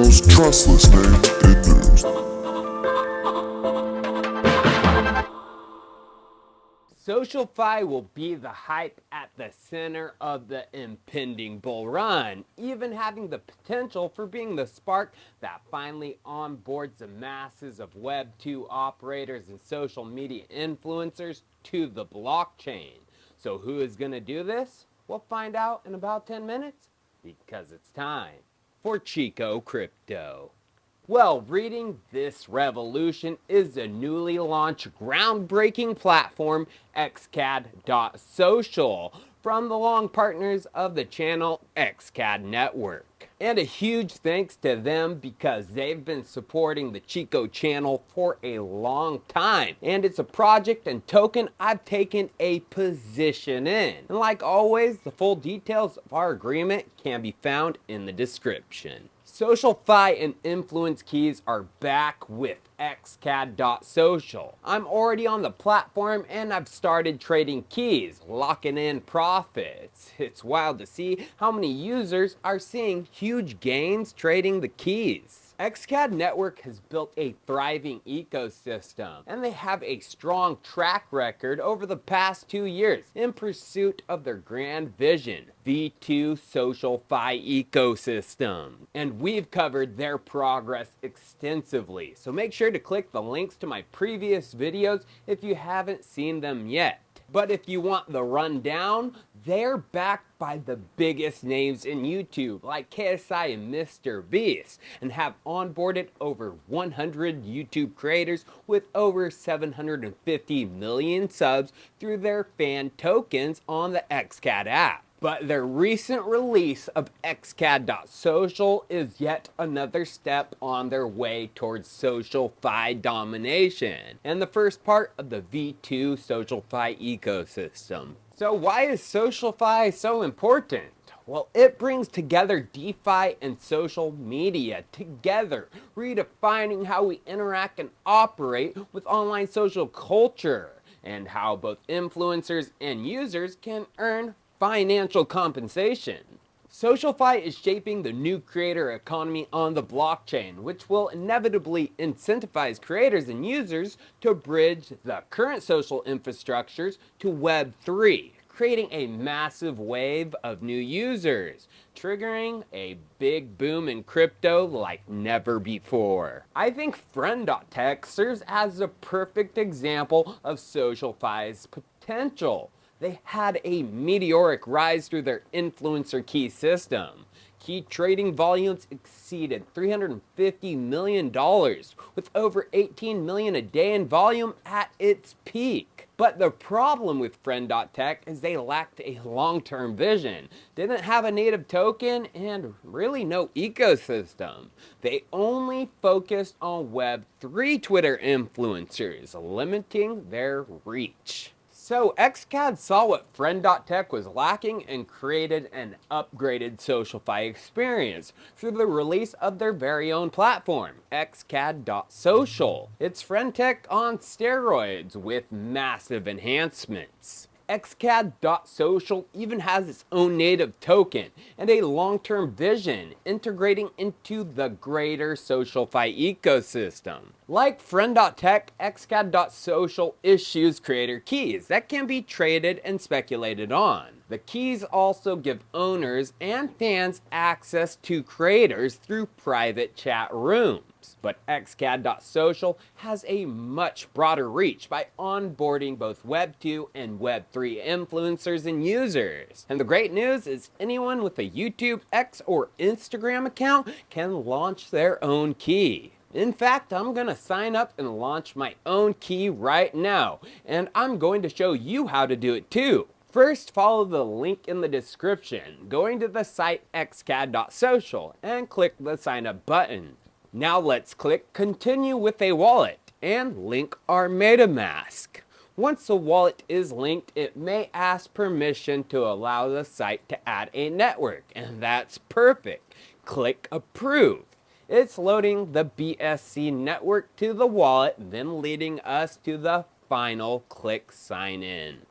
most trustless name in news. SocialFi will be the hype at the center of the impending bull run, even having the potential for being the spark that finally onboards the masses of Web 2 operators and social media influencers to the blockchain. So who is going to do this? We'll find out in about 10 minutes, because it's time for ChicoCrypto. Well, reading this revolution is the newly launched groundbreaking platform xcad.social from the long partners of the channel XCAD Network. And a huge thanks to them because they've been supporting the Chico channel for a long time. And it's a project and token I've taken a position in. And like always, the full details of our agreement can be found in the description. SocialFi and influence keys are back with xcad.social. I'm already on the platform and I've started trading keys, locking in profits. It's wild to see how many users are seeing huge gains trading the keys. XCAD Network has built a thriving ecosystem, and they have a strong track record over the past 2 years in pursuit of their grand vision, V2 SocialFi Ecosystem. And we've covered their progress extensively, so make sure to click the links to my previous videos if you haven't seen them yet. But if you want the rundown, they're backed by the biggest names in YouTube like KSI and Mr. Beast, and have onboarded over 100 YouTube creators with over 750 million subs through their fan tokens on the XCAD app. But their recent release of xcad.social is yet another step on their way towards SocialFi domination, and the first part of the V2 SocialFi ecosystem. So why is SocialFi so important? Well, it brings together DeFi and social media together, redefining how we interact and operate with online social culture, and how both influencers and users can earn financial compensation. SocialFi is shaping the new creator economy on the blockchain, which will inevitably incentivize creators and users to bridge the current social infrastructures to Web3, creating a massive wave of new users, triggering a big boom in crypto like never before. I think Friend.tech serves as a perfect example of SocialFi's potential. They had a meteoric rise through their influencer key system. Key trading volumes exceeded $350 million, with over 18 million a day in volume at its peak. But the problem with Friend.tech is they lacked a long-term vision, didn't have a native token, and really no ecosystem. They only focused on Web3 Twitter influencers, limiting their reach. So XCAD saw what Friend.tech was lacking and created an upgraded SocialFi experience through the release of their very own platform, xcad.social. It's Friend.tech on steroids with massive enhancements. xcad.social even has its own native token and a long-term vision integrating into the greater SocialFi ecosystem. Like Friend.tech, xcad.social issues creator keys that can be traded and speculated on. The keys also give owners and fans access to creators through private chat rooms. But xcad.social has a much broader reach by onboarding both Web 2 and Web 3 influencers and users. And the great news is anyone with a YouTube, X, or Instagram account can launch their own key. In fact, I'm going to sign up and launch my own key right now, and I'm going to show you how to do it too. First, follow the link in the description, going to the site xcad.social, and click the sign up button. Now let's click continue with a wallet and link our MetaMask. Once the wallet is linked, it may ask permission to allow the site to add a network, and that's perfect. Click approve. It's loading the BSC network to the wallet, then leading us to the final click sign in.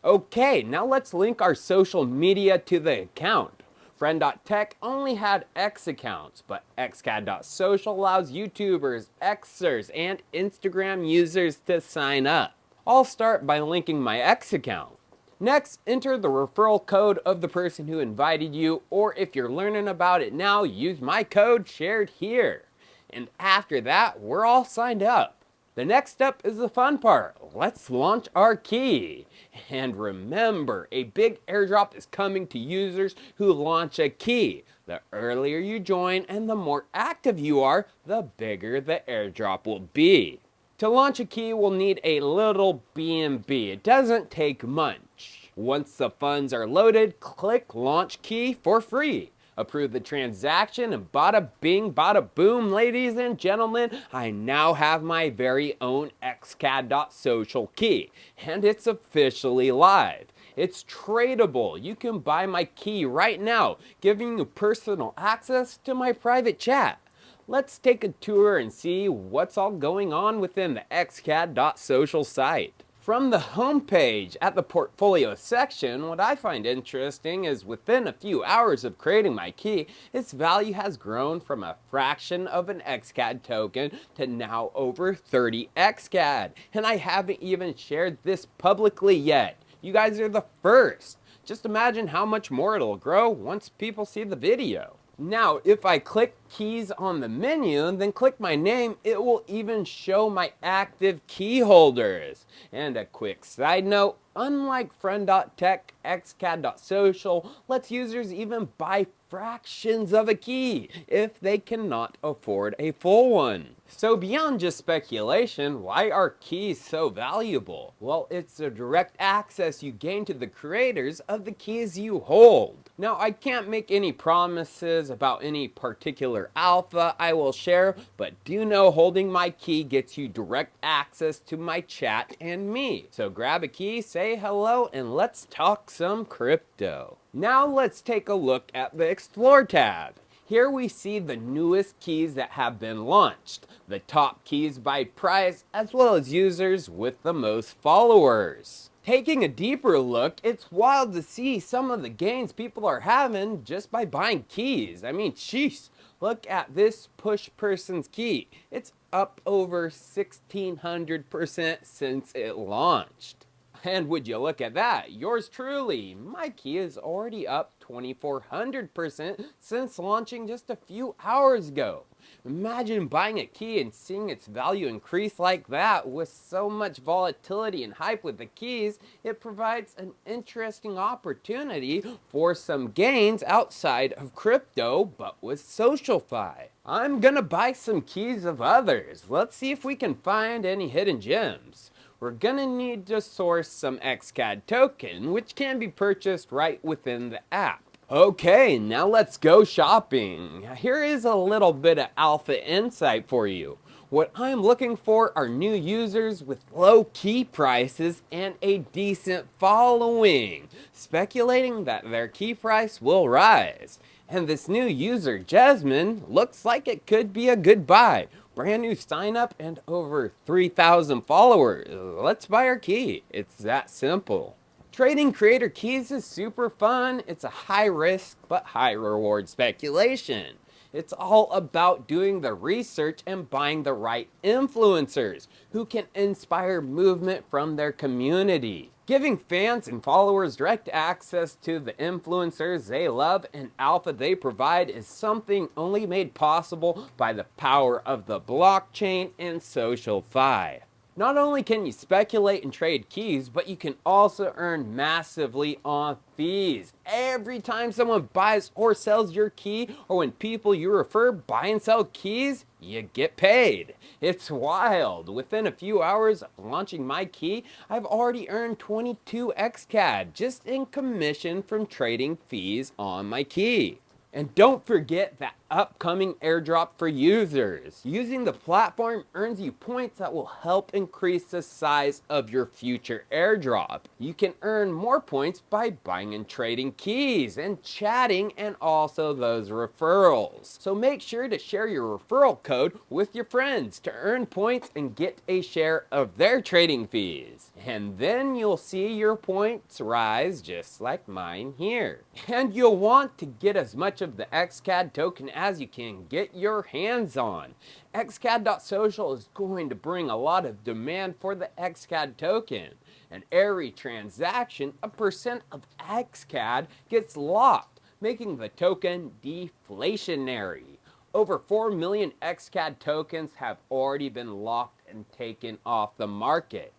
Okay, now let's link our social media to the account. Friend.tech only had X accounts, but xcad.social allows YouTubers, Xers, and Instagram users to sign up. I'll start by linking my X account. Next, enter the referral code of the person who invited you, or if you're learning about it now, use my code shared here. And after that, we're all signed up. The next step is the fun part. Let's launch our key. And remember, a big airdrop is coming to users who launch a key. The earlier you join and the more active you are, the bigger the airdrop will be. To launch a key, we'll need a little BNB. It doesn't take much. Once the funds are loaded, click Launch Key for free. Approve the transaction, and bada bing, bada boom, ladies and gentlemen, I now have my very own xcad.social key, and it's officially live. It's tradable. You can buy my key right now, giving you personal access to my private chat. Let's take a tour and see what's all going on within the xcad.social site. From the homepage at the portfolio section, what I find interesting is within a few hours of creating my key, its value has grown from a fraction of an XCAD token to now over 30 XCAD. And I haven't even shared this publicly yet. You guys are the first. Just imagine how much more it'll grow once people see the video. Now, if I click keys on the menu and then click my name, it will even show my active key holders. And a quick side note, unlike Friend.tech, xcad.social lets users even buy fractions of a key if they cannot afford a full one. So beyond just speculation, why are keys so valuable? Well, it's the direct access you gain to the creators of the keys you hold. Now, I can't make any promises about any particular alpha I will share, but do know holding my key gets you direct access to my chat and me. So grab a key, say hello, and let's talk some crypto. Now let's take a look at the Explore tab. Here we see the newest keys that have been launched, the top keys by price, as well as users with the most followers. Taking a deeper look, it's wild to see some of the gains people are having just by buying keys. I mean, sheesh, look at this push person's key. It's up over 1,600% since it launched. And would you look at that, yours truly, my key is already up 2,400% since launching just a few hours ago. Imagine buying a key and seeing its value increase like that. With so much volatility and hype with the keys, it provides an interesting opportunity for some gains outside of crypto, but with SocialFi. I'm gonna buy some keys of others. Let's see if we can find any hidden gems. We're gonna need to source some XCAD token, which can be purchased right within the app. Okay, now let's go shopping. Here is a little bit of alpha insight for you. What I'm looking for are new users with low key prices and a decent following, speculating that their key price will rise. And this new user, Jasmine, looks like it could be a good buy. Brand new sign up and over 3,000 followers. Let's buy our key. It's that simple. Trading creator keys is super fun. It's a high risk but high reward speculation. It's all about doing the research and buying the right influencers who can inspire movement from their community. Giving fans and followers direct access to the influencers they love and alpha they provide is something only made possible by the power of the blockchain and SocialFi. Not only can you speculate and trade keys, but you can also earn massively on fees. Every time someone buys or sells your key, or when people you refer buy and sell keys, you get paid. It's wild. Within a few hours of launching my key, I've already earned 22 XCAD just in commission from trading fees on my key. And don't forget that upcoming airdrop for users. Using the platform earns you points that will help increase the size of your future airdrop. You can earn more points by buying and trading keys and chatting, and also those referrals. So make sure to share your referral code with your friends to earn points and get a share of their trading fees. And then you'll see your points rise just like mine here. And you'll want to get as much of the XCAD token as you can get your hands on. xcad.social is going to bring a lot of demand for the XCAD token. And every transaction, a percent of XCAD gets locked, making the token deflationary. Over 4 million XCAD tokens have already been locked and taken off the market.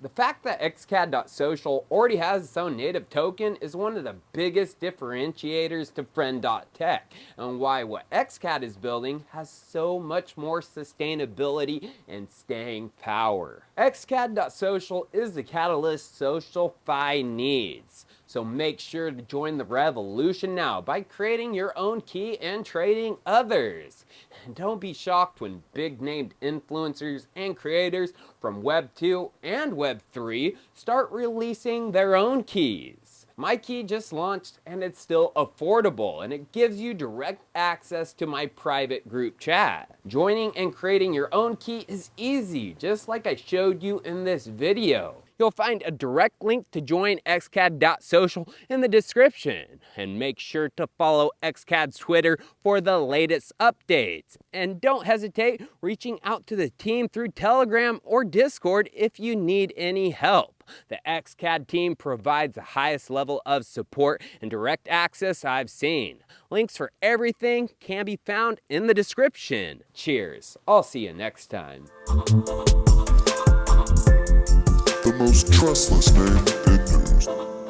The fact that xcad.social already has its own native token is one of the biggest differentiators to Friend.tech, and why what XCAD is building has so much more sustainability and staying power. xcad.social is the catalyst SocialFi needs. So make sure to join the revolution now by creating your own key and trading others. And don't be shocked when big named influencers and creators from Web 2 and Web 3 start releasing their own keys. My key just launched and it's still affordable, and it gives you direct access to my private group chat. Joining and creating your own key is easy, just like I showed you in this video. You'll find a direct link to join xcad.social in the description. And make sure to follow XCAD's Twitter for the latest updates. And don't hesitate reaching out to the team through Telegram or Discord if you need any help. The XCAD team provides the highest level of support and direct access I've seen. Links for everything can be found in the description. Cheers. I'll see you next time. The most trustless name in news.